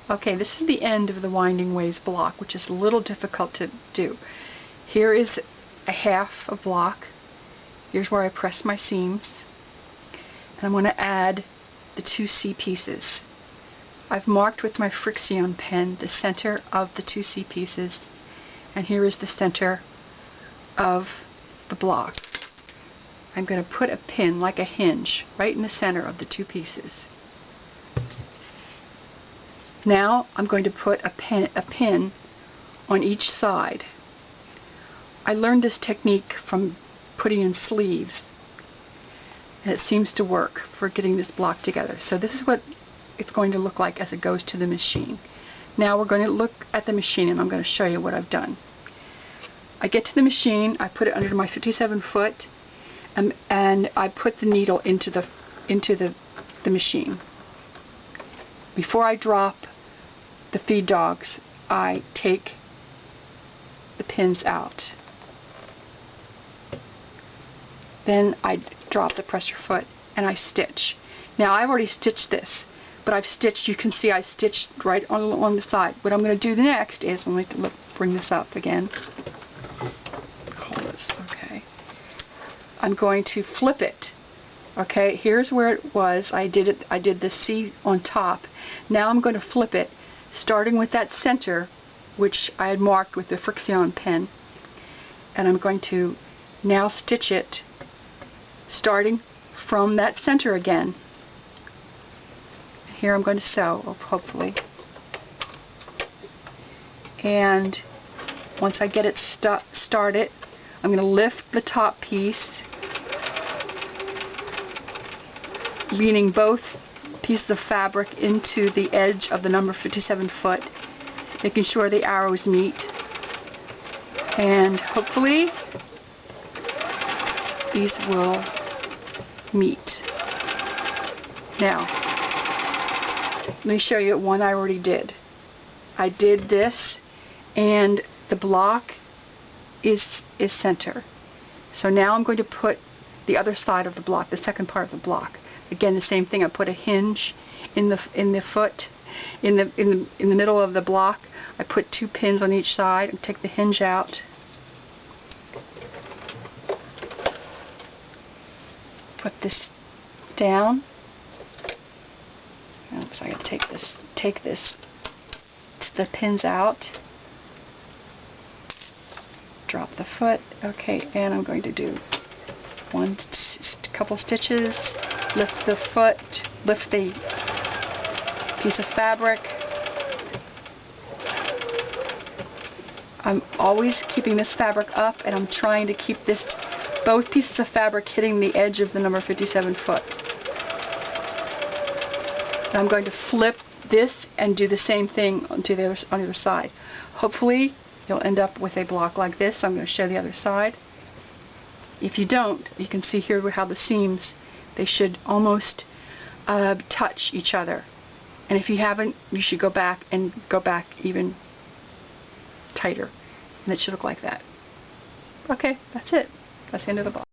Okay, this is the end of the Winding Ways block, which is a little difficult to do. Here is a half a block. Here's where I press my seams. And I'm going to add the 2 C pieces. I've marked with my Frixion pen the center of the 2 C pieces, and here is the center of the block. I'm going to put a pin, like a hinge, right in the center of the 2 pieces. Now I'm going to put a pin on each side. I learned this technique from putting in sleeves, and it seems to work for getting this block together. So this is what it's going to look like as it goes to the machine. Now we're going to look at the machine, and I'm going to show you what I've done. I get to the machine, I put it under my 57 foot, and I put the needle into the machine. Before I drop the feed dogs, I take the pins out. Then I drop the pressure foot and I stitch. Now I've already stitched this, but I've stitched, you can see I stitched right along the side. What I'm going to do next is, let me bring this up again. Hold this, okay. I'm going to flip it. Okay, here's where it was. I did the C on top. Now I'm going to flip it, starting with that center, which I had marked with the Frixion pen, and I'm going to now stitch it starting from that center again. Here I'm going to sew, hopefully. And once I get it started, I'm going to lift the top piece, leaning both pieces of fabric into the edge of the number 57 foot, making sure the arrows meet, and hopefully these will meet. Now, let me show you one I already did. I did this, and the block is center. So now I'm going to put the other side of the block, the second part of the block. Again, the same thing. I put a hinge in the foot, in the middle of the block. I put 2 pins on each side and take the hinge out. Put this down. Oops, I got to take the pins out. Drop the foot. Okay, and I'm going to do couple stitches, lift the foot, lift the piece of fabric. I'm always keeping this fabric up, and I'm trying to keep both pieces of fabric hitting the edge of the number 57 foot. And I'm going to flip this and do the same thing on the other side. Hopefully you'll end up with a block like this. I'm going to show the other side. If you don't, you can see here how the seams, they should almost touch each other. And if you haven't, you should go back even tighter, and it should look like that. Okay, that's it. That's the end of the block.